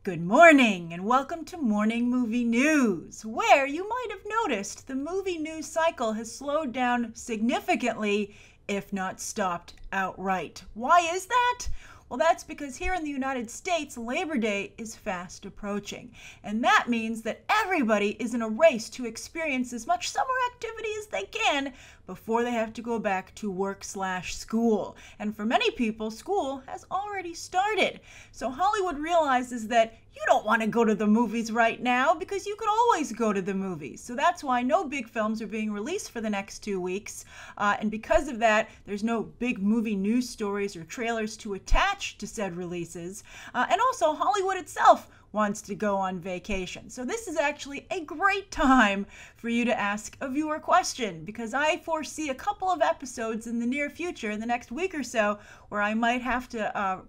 Good morning and welcome to Morning Movie News, where you might have noticed the movie news cycle has slowed down significantly, if not stopped outright. Why is that? Well, that's because here in the United States, Labor Day is fast approaching. And that means that everybody is in a race to experience as much summer activity as they can before they have to go back to work/school. And for many people, school has already started. So Hollywood realizes that you don't want to go to the movies right now because you could always go to the movies. So that's why no big films are being released for the next 2 weeks. And because of that, there's no big movie news stories or trailers to attach to said releases. And also, Hollywood itself wants to go on vacation. So this is actually a great time for you to ask a viewer question, because I foresee a couple of episodes in the near future, in the next week or so, where I might have to,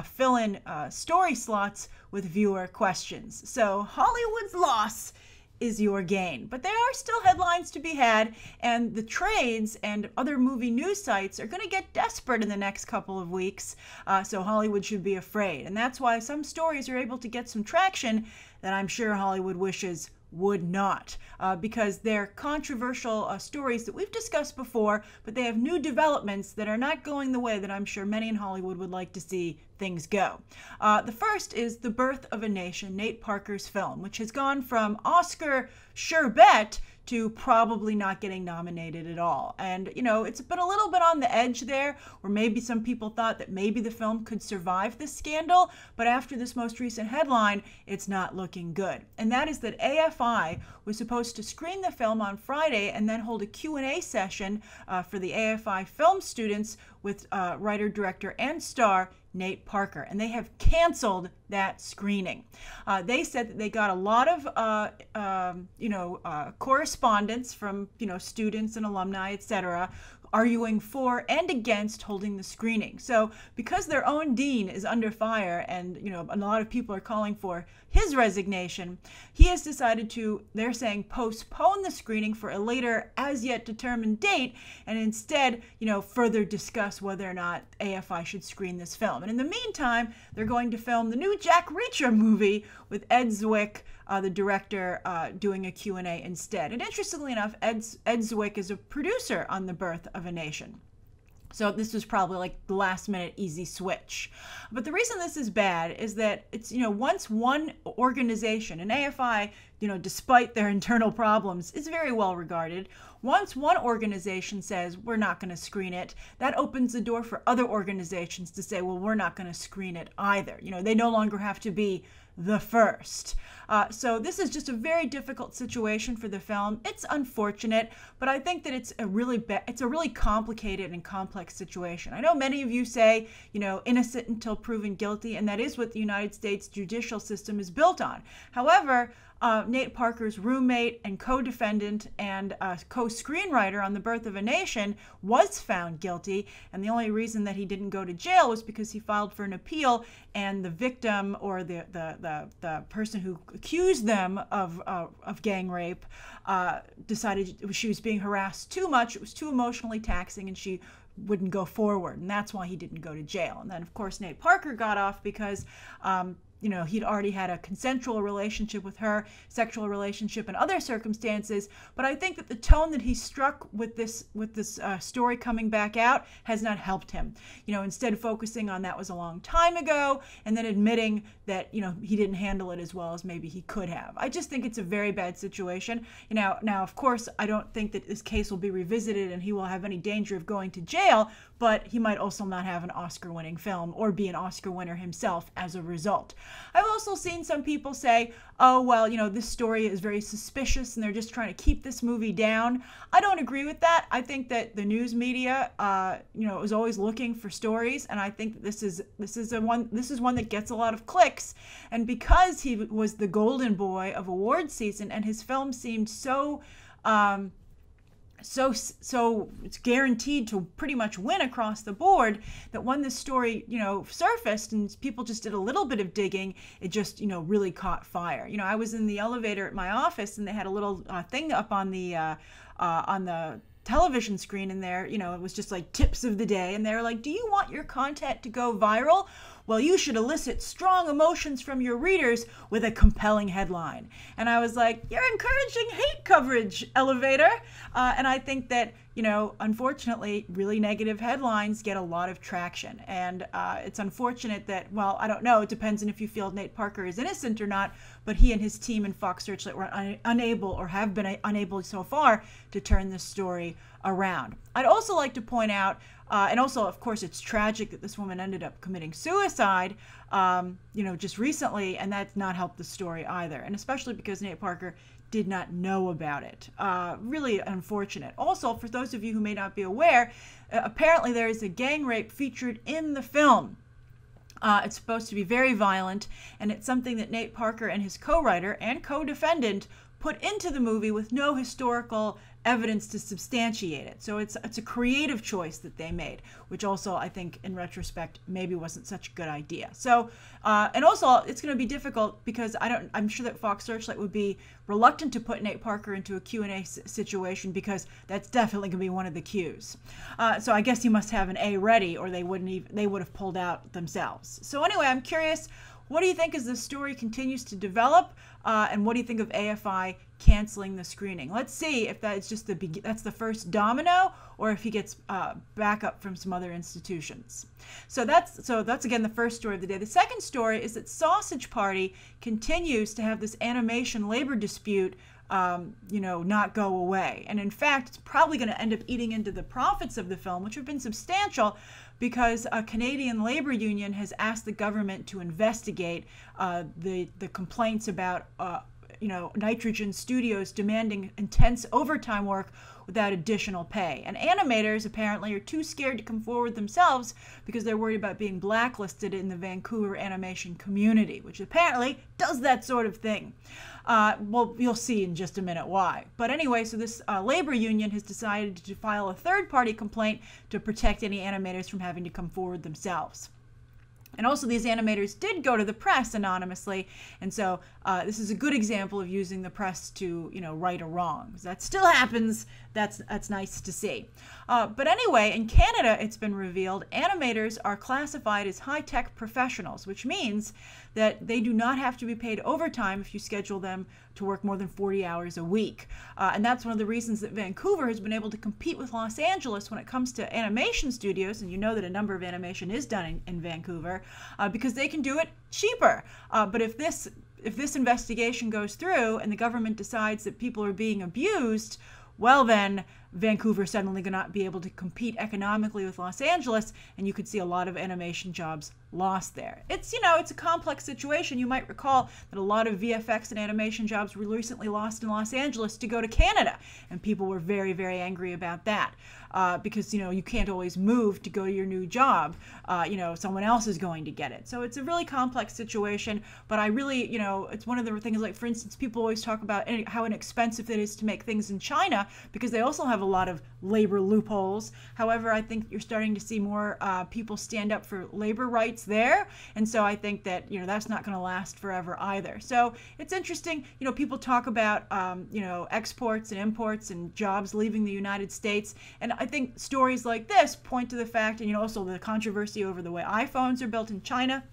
fill in story slots with viewer questions. So Hollywood's loss is your gain. But there are still headlines to be had, and the trades and other movie news sites are going to get desperate in the next couple of weeks, so Hollywood should be afraid. And that's why some stories are able to get some traction that I'm sure Hollywood wishes would not, because they're controversial stories that we've discussed before, but they have new developments that are not going the way that I'm sure many in Hollywood would like to see things go. The first is The Birth of a Nation, Nate Parker's film, which has gone from Oscar sure bet to probably not getting nominated at all. And, it's been a little bit on the edge there, where maybe some people thought that maybe the film could survive this scandal, but after this most recent headline, it's not looking good. And that is that AFI was supposed to screen the film on Friday and then hold a Q&A session for the AFI film students with writer, director, and star Nate Parker, and they have canceled that screening. They said that they got a lot of, correspondence from, students and alumni, etc., arguing for and against holding the screening. So because their own dean is under fire and, a lot of people are calling for his resignation, he has decided to, they're saying, postpone the screening for a later as yet determined date, and instead, further discuss whether or not AFI should screen this film. And in the meantime, they're going to film the new Jack Reacher movie with Ed Zwick, the director, doing a Q&A instead. And interestingly enough, Ed Zwick is a producer on The Birth of a Nation. So this was probably like the last minute easy switch. But the reason this is bad is that it's, once one organization, and AFI, despite their internal problems, is very well regarded. Once one organization says, we're not going to screen it, that opens the door for other organizations to say, well, we're not going to screen it either. They no longer have to be the first. So this is just a very difficult situation for the film. It's unfortunate, but I think that it's a really complicated and complex situation. I know many of you say, innocent until proven guilty, and that is what the United States judicial system is built on. However, Nate Parker's roommate and co-defendant and co-screenwriter on The Birth of a Nation was found guilty, and the only reason that he didn't go to jail was because he filed for an appeal, and the victim, or the person who accused them of gang rape, decided she was being harassed too much. It was too emotionally taxing, and she wouldn't go forward, and that's why he didn't go to jail. And then, of course, Nate Parker got off because he'd already had a consensual relationship with her, sexual relationship, and other circumstances. But I think that the tone that he struck with this story coming back out has not helped him. Instead focusing on that was a long time ago, and then admitting that he didn't handle it as well as maybe he could have. I just think it's a very bad situation. Now, of course, I don't think that this case will be revisited and he will have any danger of going to jail, but he might also not have an Oscar-winning film or be an Oscar winner himself as a result. I've also seen some people say, oh, well, this story is very suspicious and they're just trying to keep this movie down. I don't agree with that. I think that the news media, is always looking for stories, and I think that this is one that gets a lot of clicks. And because he was the golden boy of award season and his film seemed so it's guaranteed to pretty much win across the board, that when this story, surfaced and people just did a little bit of digging, it just, really caught fire. I was in the elevator at my office and they had a little thing up on the television screen in there, it was just like tips of the day. And they were like, do you want your content to go viral? well, you should elicit strong emotions from your readers with a compelling headline. And I was like, you're encouraging hate coverage, Elevator. And I think that, unfortunately, really negative headlines get a lot of traction. And it's unfortunate that, well, I don't know, it depends on if you feel Nate Parker is innocent or not, but he and his team in Fox Searchlight were unable, or have been unable so far, to turn this story around. I'd also like to point out, and also, of course, it's tragic that this woman ended up committing suicide, just recently, and that's not helped the story either. And especially because Nate Parker did not know about it. Really unfortunate. Also, for those of you who may not be aware, apparently there is a gang rape featured in the film. It's supposed to be very violent, and it's something that Nate Parker and his co-writer and co-defendant put into the movie with no historical evidence to substantiate it. So it's a creative choice that they made, which also, I think, in retrospect, maybe wasn't such a good idea. So, and also, it's going to be difficult because I'm sure that Fox Searchlight would be reluctant to put Nate Parker into a Q&A situation, because that's definitely going to be one of the Qs. So I guess he must have an A ready, or they would have pulled out themselves. So anyway, I'm curious, what do you think as the story continues to develop? And what do you think of AFI canceling the screening? Let's see if that's just that's the first domino, or if he gets backup from some other institutions. So that's again the first story of the day. The second story is that Sausage Party continues to have this animation labor dispute not go away. And in fact, it's probably going to end up eating into the profits of the film, which have been substantial, because a Canadian labor union has asked the government to investigate the complaints about Nitrogen Studios demanding intense overtime work without additional pay. And animators apparently are too scared to come forward themselves because they're worried about being blacklisted in the Vancouver animation community, which apparently does that sort of thing. Well, you'll see in just a minute why. But anyway, so this labor union has decided to file a third-party complaint to protect any animators from having to come forward themselves. And also, these animators did go to the press anonymously, and so this is a good example of using the press to, right a wrong. That still happens. That's nice to see. But anyway, in Canada, it's been revealed animators are classified as high-tech professionals, which means that they do not have to be paid overtime if you schedule them to work more than 40 hours a week. And that's one of the reasons that Vancouver has been able to compete with Los Angeles when it comes to animation studios, and you know that a number of animation is done in Vancouver, because they can do it cheaper. But if this investigation goes through and the government decides that people are being abused, well then, Vancouver suddenly going to not be able to compete economically with Los Angeles, and you could see a lot of animation jobs lost there. It's a complex situation. You might recall that a lot of VFX and animation jobs were recently lost in Los Angeles to go to Canada, and people were very, very angry about that. Because, you can't always move to go to your new job. Someone else is going to get it. So it's a really complex situation, but I really, it's one of the things, like, for instance, people always talk about how inexpensive it is to make things in China, because they also have a lot of labor loopholes. However, I think you're starting to see more people stand up for labor rights there. And so I think that, that's not going to last forever either. So it's interesting, people talk about, exports and imports and jobs leaving the United States. And I think stories like this point to the fact, and also the controversy over the way iPhones are built in China.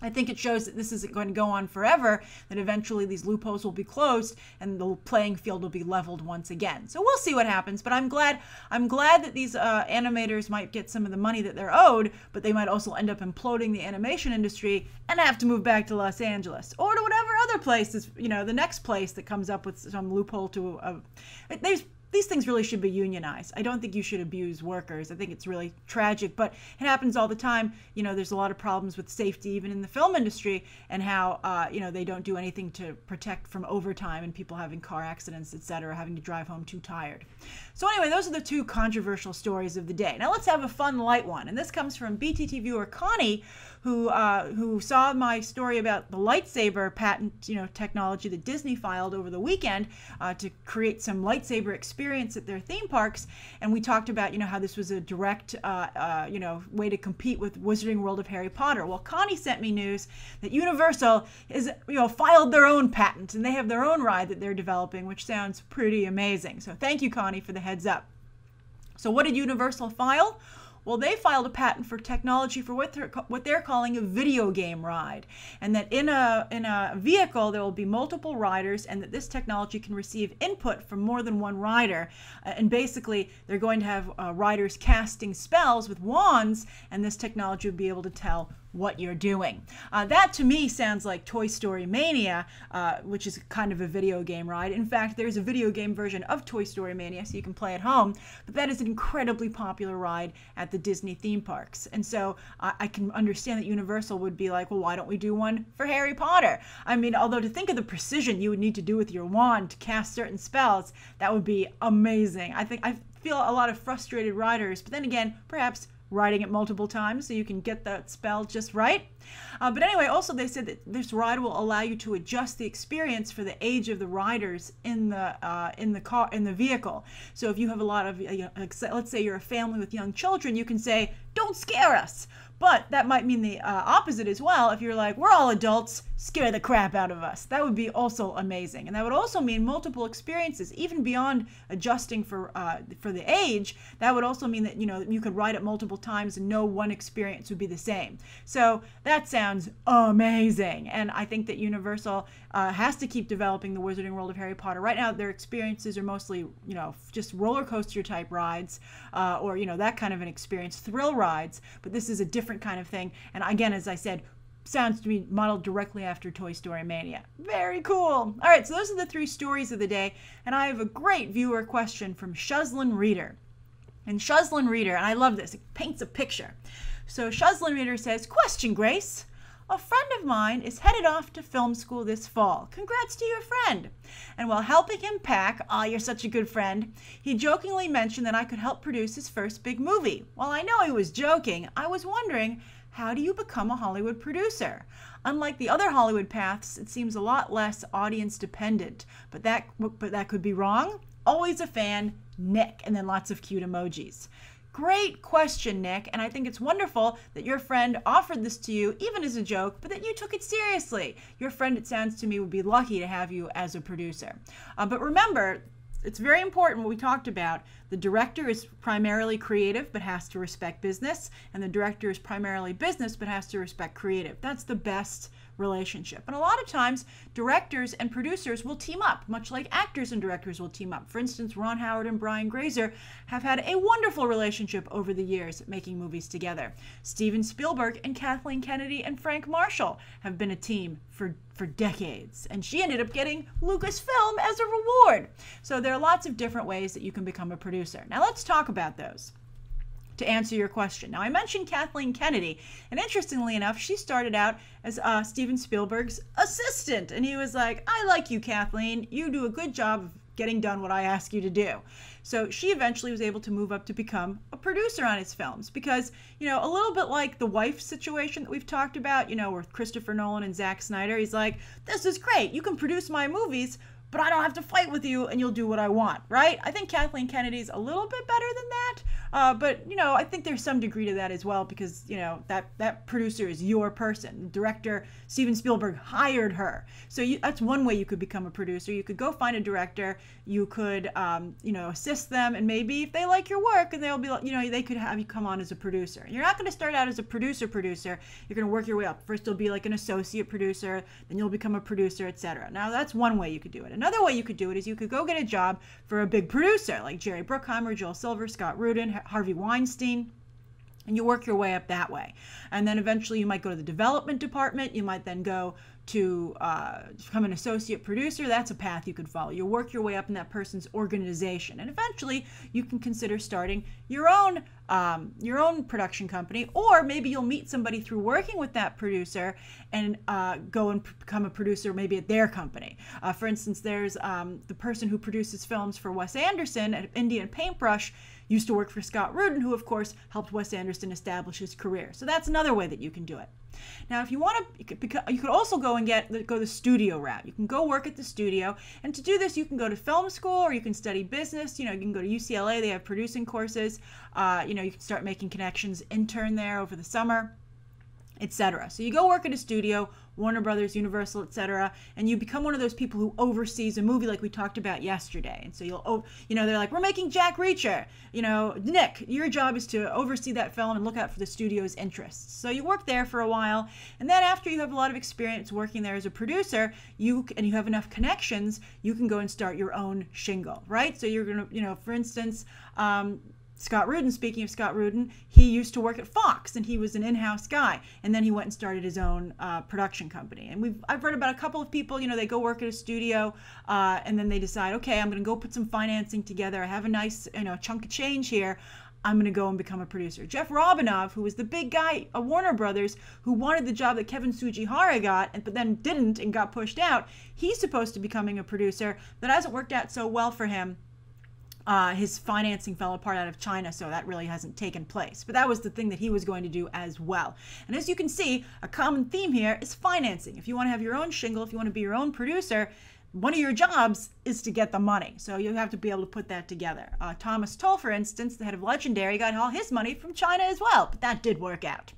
I think it shows that this isn't going to go on forever, that eventually these loopholes will be closed and the playing field will be leveled once again. So we'll see what happens, but I'm glad that these animators might get some of the money that they're owed, but they might also end up imploding the animation industry and have to move back to Los Angeles or to whatever other place is, the next place that comes up with some loophole to these things really should be unionized. I don't think you should abuse workers. I think it's really tragic, but it happens all the time. There's a lot of problems with safety even in the film industry, and how, they don't do anything to protect from overtime and people having car accidents, etc., having to drive home too tired. So anyway, those are the two controversial stories of the day. Now let's have a fun, light one. And this comes from BTT viewer Connie, who saw my story about the lightsaber patent, technology that Disney filed over the weekend to create some lightsaber experience at their theme parks. And we talked about, how this was a direct, way to compete with Wizarding World of Harry Potter. Well, Connie sent me news that Universal is, filed their own patent, and they have their own ride that they're developing, which sounds pretty amazing. So thank you, Connie, for the heads up. So what did Universal file? Well, they filed a patent for technology for what they're calling a video game ride, and that in a vehicle there will be multiple riders, and that this technology can receive input from more than one rider. And basically, they're going to have riders casting spells with wands, and this technology will be able to tell what you're doing. That to me sounds like Toy Story Mania, which is kind of a video game ride. In fact, there's a video game version of Toy Story Mania, so you can play at home, but that is an incredibly popular ride at the Disney theme parks. And so I can understand that Universal would be like, well, why don't we do one for Harry Potter? I mean, although to think of the precision you would need to do with your wand to cast certain spells, that would be amazing. I feel a lot of frustrated riders, but then again, perhaps riding it multiple times so you can get that spell just right. But anyway, also they said that this ride will allow you to adjust the experience for the age of the riders in the vehicle. So if you have a lot of, let's say you're a family with young children, you can say, "Don't scare us." But that might mean the opposite as well. If you're like, "We're all adults, scare the crap out of us." That would be also amazing. And that would also mean multiple experiences, even beyond adjusting for the age. That would also mean that, you could ride it multiple times and no one experience would be the same. So that sounds amazing. And I think that Universal has to keep developing the Wizarding World of Harry Potter. Right now, their experiences are mostly, just roller coaster type rides, or, that kind of an experience, thrill rides. But this is a different kind of thing. And again, as I said, sounds to be modeled directly after Toy Story Mania. Very cool. All right, so those are the 3 stories of the day. And I have a great viewer question from Shuslin Reader. And Shuslin Reader, and I love this, it paints a picture. So Shuslin Reader says, "Question, Grace. A friend of mine is headed off to film school this fall. Congrats to your friend. And while helping him pack, you're such a good friend, he jokingly mentioned that I could help produce his first big movie. While I know he was joking, I was wondering, how do you become a Hollywood producer? Unlike the other Hollywood paths, it seems a lot less audience dependent. But that could be wrong. Always a fan, Nick." And then lots of cute emojis. Great question, Nick, and I think it's wonderful that your friend offered this to you, even as a joke, but that you took it seriously. Your friend, it sounds to me, would be lucky to have you as a producer. But remember, it's very important what we talked about. The director is primarily creative but has to respect business, and the director is primarily business but has to respect creative. That's the best relationship. And a lot of times, directors and producers will team up, much like actors and directors will team up. For instance, Ron Howard and Brian Grazer have had a wonderful relationship over the years making movies together. Steven Spielberg and Kathleen Kennedy and Frank Marshall have been a team for decades, and she ended up getting Lucasfilm as a reward. So there are lots of different ways that you can become a producer. Now let's talk about those to answer your question. Now, I mentioned Kathleen Kennedy, and interestingly enough, she started out as Steven Spielberg's assistant, and he was like, "I like you, Kathleen. You do a good job of getting done what I ask you to do." So she eventually was able to move up to become a producer on his films because, a little bit like the wife situation that we've talked about, with Christopher Nolan and Zack Snyder. He's like, "This is great. You can produce my movies, but I don't have to fight with you and you'll do what I want," right? I think Kathleen Kennedy's a little bit better than that. But I think there's some degree to that as well because, that producer is your person. Director Steven Spielberg hired her. So that's one way you could become a producer. You could go find a director. You could, assist them. And maybe if they like your work, and they'll be, they could have you come on as a producer. You're not going to start out as a producer. You're going to work your way up. First, you'll be like an associate producer. Then you'll become a producer, etc. Now, that's one way you could do it. Another way you could do it is you could go get a job for a big producer like Jerry Bruckheimer, Joel Silver, Scott Rudin, Harvey Weinstein, and you work your way up that way. And then eventually you might go to the development department. You might then go to become an associate producer. That's a path you could follow. You work your way up in that person's organization, and eventually you can consider starting your own production company, or maybe you'll meet somebody through working with that producer and go and become a producer maybe at their company. For instance, there's the person who produces films for Wes Anderson at Indian Paintbrush used to work for Scott Rudin, who of course helped Wes Anderson establish his career. So that's another way that you can do it. Now, if you want to, you could also go the studio route. You can go work at the studio, and to do this, you can go to film school or you can study business. You can go to UCLA. They have producing courses. You can start making connections, intern there over the summer, etc. So you go work at a studio, Warner Brothers, Universal, etc., and you become one of those people who oversees a movie like we talked about yesterday. And so they're like, we're making Jack Reacher. Nick, your job is to oversee that film and look out for the studio's interests. So you work there for a while, and then after you have a lot of experience working there as a producer, you have enough connections, you can go and start your own shingle, right? So you're going to, for instance, Scott Rudin, speaking of Scott Rudin, he used to work at Fox, and he was an in-house guy, and then he went and started his own production company. And I've read about a couple of people, they go work at a studio, and then they decide, okay, I'm going to go put some financing together. I have a nice, chunk of change here. I'm going to go and become a producer. Jeff Robinov, who was the big guy at Warner Brothers, who wanted the job that Kevin Tsujihara got, but then didn't and got pushed out, he's supposed to be becoming a producer. That hasn't worked out so well for him. His financing fell apart out of China, so that really hasn't taken place. But that was the thing that he was going to do as well. And as you can see, a common theme here is financing. If you want to have your own shingle, if you want to be your own producer, one of your jobs is to get the money. So you have to be able to put that together. Thomas Tull, for instance, the head of Legendary, got all his money from China as well, but that did work out.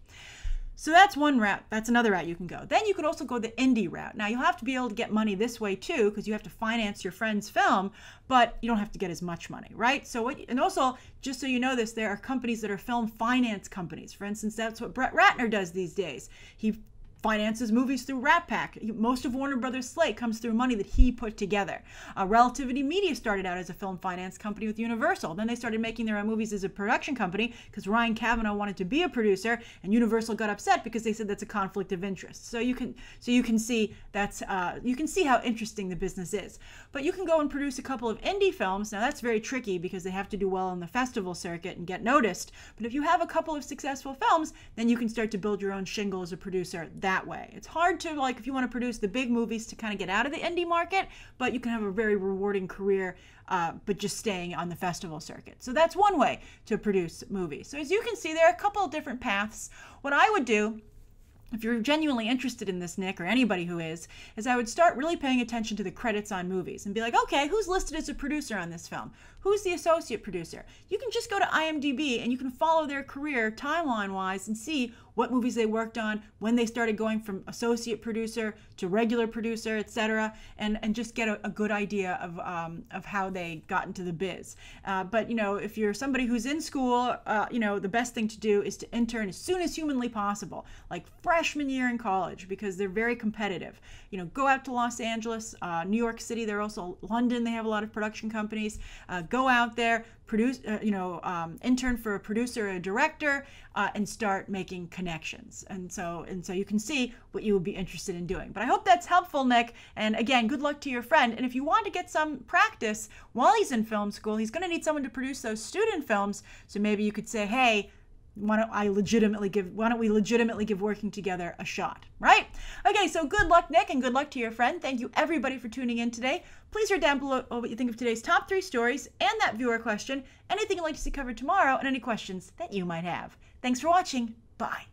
So that's one route. That's another route you can go. Then you could also go the indie route. Now, you'll have to be able to get money this way too, because you have to finance your friend's film, but you don't have to get as much money, right? And also, just so you know this, there are companies that are film finance companies. For instance, that's what Brett Ratner does these days. He finances movies through Rat Pack. Most of Warner Brothers' slate comes through money that he put together. Relativity Media started out as a film finance company with Universal. Then they started making their own movies as a production company because Ryan Kavanaugh wanted to be a producer, and Universal got upset because they said that's a conflict of interest. So you can see how interesting the business is. But you can go and produce a couple of indie films. Now that's very tricky because they have to do well on the festival circuit and get noticed. But if you have a couple of successful films, then you can start to build your own shingle as a producer that way. It's hard to, if you want to produce the big movies, to kind of get out of the indie market, but you can have a very rewarding career, but just staying on the festival circuit. So that's one way to produce movies. So as you can see, there are a couple of different paths. What I would do, if you're genuinely interested in this, Nick, or anybody who is I would start really paying attention to the credits on movies and be like, okay, who's listed as a producer on this film? Who's the associate producer? You can just go to IMDb and you can follow their career timeline-wise and see what movies they worked on, when they started going from associate producer to regular producer, etc., and just get a good idea of how they got into the biz. But if you're somebody who's in school, the best thing to do is to intern as soon as humanly possible, like freshman year in college, because they're very competitive. Go out to Los Angeles, New York City. They're also London. They have a lot of production companies. Go out there, produce, intern for a producer or a director, and start making connections. And so you can see what you would be interested in doing. But I hope that's helpful, Nick. And again, good luck to your friend. And if you want to get some practice while he's in film school, he's going to need someone to produce those student films. So maybe you could say, hey, why don't we legitimately give working together a shot, right? Okay, so good luck, Nick, and good luck to your friend. Thank you, everybody, for tuning in today. Please write down below what you think of today's top 3 stories and that viewer question, anything you'd like to see covered tomorrow, and any questions that you might have. Thanks for watching. Bye.